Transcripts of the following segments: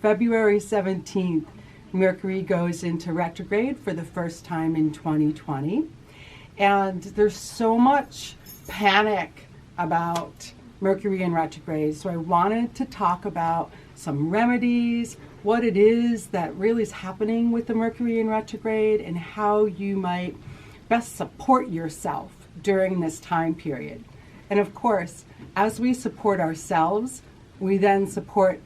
February 17th, Mercury goes into retrograde for the first time in 2020. And there's so much panic about Mercury in retrograde. So I wanted to talk about some remedies, what it is that really is happening with the Mercury in retrograde, and how you might best support yourself during this time period. And of course, as we support ourselves, we then support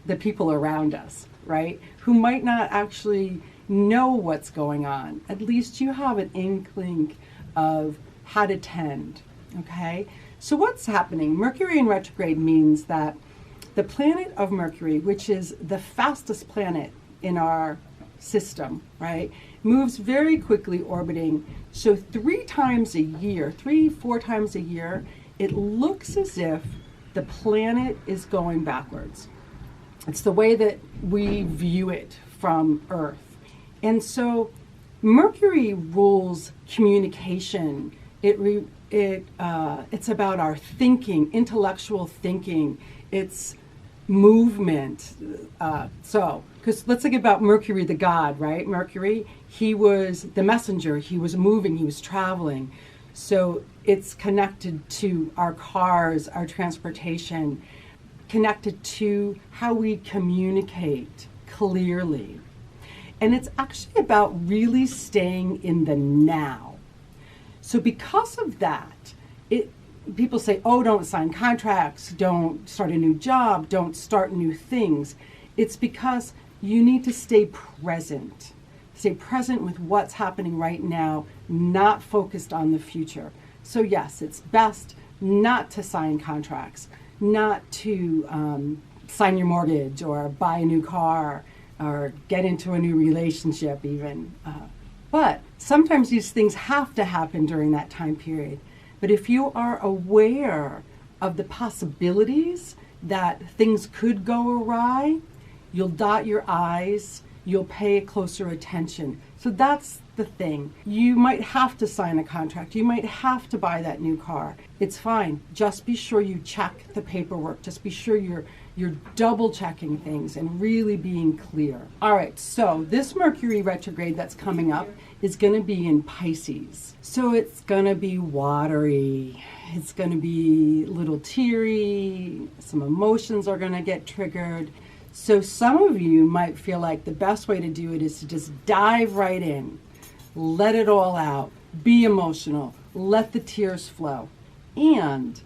the people around us, right? Who might not actually know what's going on. At least you have an inkling of how to tend, okay? So what's happening? Mercury in retrograde means that the planet of Mercury, which is the fastest planet in our system, right, moves very quickly orbiting. So 4 times a year, it looks as if the planet is going backwards. It's the way that we view it from Earth. And so Mercury rules communication. It's about our thinking, intellectual thinking. It's movement. Because let's think about Mercury, the god, right? Mercury, he was the messenger. He was moving. He was traveling. So it's connected to our cars, our transportation, connected to how we communicate clearly. And it's actually about really staying in the now. So because of that, people say, oh, don't sign contracts, don't start a new job, don't start new things. It's because you need to stay present. Stay present with what's happening right now, not focused on the future. So yes, it's best not to sign contracts, not to sign your mortgage or buy a new car or get into a new relationship even. But sometimes these things have to happen during that time period. But if you are aware of the possibilities that things could go awry, you'll dot your I's, you'll pay closer attention. So that's the thing. You might have to sign a contract. You might have to buy that new car. It's fine. Just be sure you check the paperwork. Just be sure you're double checking things and really being clear. All right, so this Mercury retrograde that's coming up is going to be in Pisces. So it's going to be watery. It's going to be a little teary. Some emotions are going to get triggered. So some of you might feel like the best way to do it is to just dive right in. Let it all out. Be emotional. Let the tears flow. And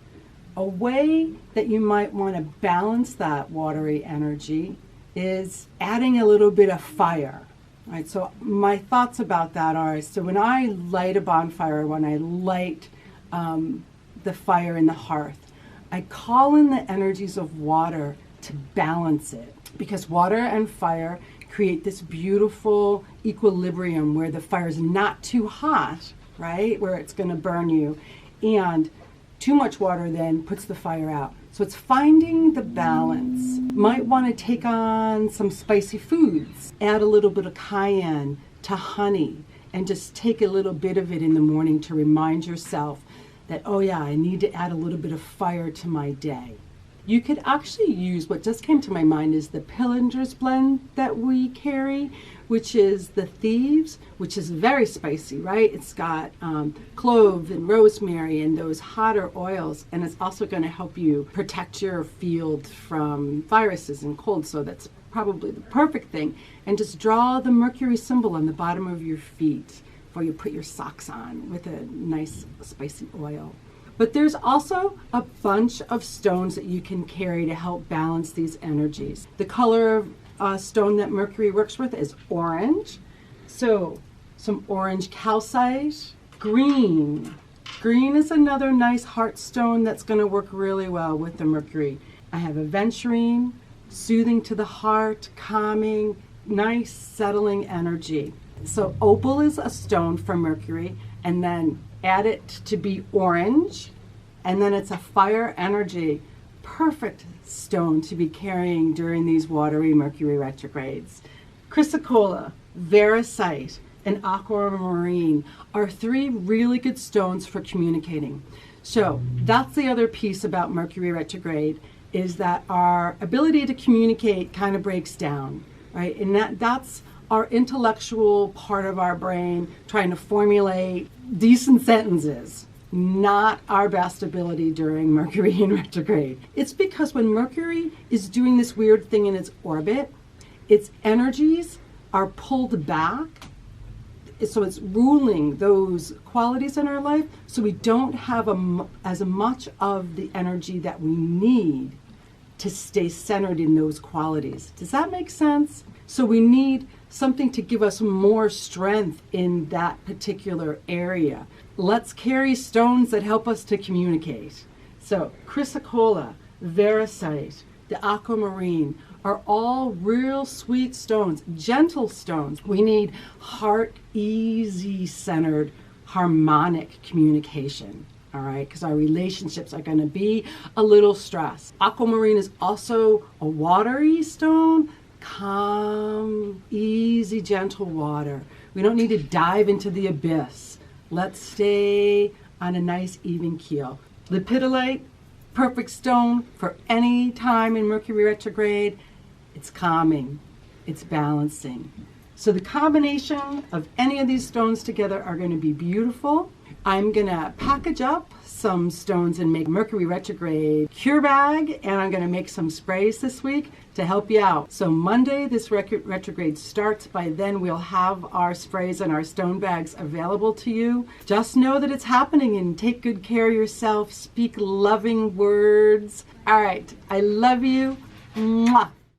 a way that you might want to balance that watery energy is adding a little bit of fire. Right? So my thoughts about that are, so when I light a bonfire, when I light the fire in the hearth, I call in the energies of water to balance it. Because water and fire create this beautiful equilibrium where the fire is not too hot, right? Where it's going to burn you. And too much water then puts the fire out. So it's finding the balance. Might want to take on some spicy foods. Add a little bit of cayenne to honey and just take a little bit of it in the morning to remind yourself that, oh yeah, I need to add a little bit of fire to my day. You could actually use, what just came to my mind is the Pillinger's blend that we carry, which is the Thieves, which is very spicy, right? It's got clove and rosemary and those hotter oils, and it's also going to help you protect your field from viruses and cold, so that's probably the perfect thing. And just draw the Mercury symbol on the bottom of your feet before you put your socks on with a nice spicy oil. But there's also a bunch of stones that you can carry to help balance these energies. The color of stone that Mercury works with is orange. So some orange calcite, green. Green is another nice heart stone that's going to work really well with the Mercury. I have aventurine, soothing to the heart, calming, nice settling energy. So opal is a stone for Mercury, and then add it to be orange, and then it's a fire energy. Perfect stone to be carrying during these watery Mercury retrogrades. Chrysocolla, veracite, and aquamarine are 3 really good stones for communicating. So that's the other piece about Mercury retrograde. is that our ability to communicate kind of breaks down, right? And that's our intellectual part of our brain trying to formulate decent sentences, not our best ability during Mercury in retrograde. It's because when Mercury is doing this weird thing in its orbit, its energies are pulled back. So it's ruling those qualities in our life, so we don't have as much of the energy that we need to stay centered in those qualities. Does that make sense? So we need something to give us more strength in that particular area. Let's carry stones that help us to communicate. So chrysocolla, veracite, the aquamarine are all real sweet stones, gentle stones. We need heart, easy centered, harmonic communication. All right, because our relationships are going to be a little stressed. Aquamarine is also a watery stone, calm, easy, gentle water. We don't need to dive into the abyss. Let's stay on a nice, even keel. Lepidolite, perfect stone for any time in Mercury retrograde. It's calming, it's balancing. So the combination of any of these stones together are going to be beautiful. I'm going to package up some stones and make Mercury retrograde cure bag, and I'm going to make some sprays this week to help you out. So Monday, this retrograde starts. By then, we'll have our sprays and our stone bags available to you. Just know that it's happening and take good care of yourself. Speak loving words. All right, I love you. Mwah.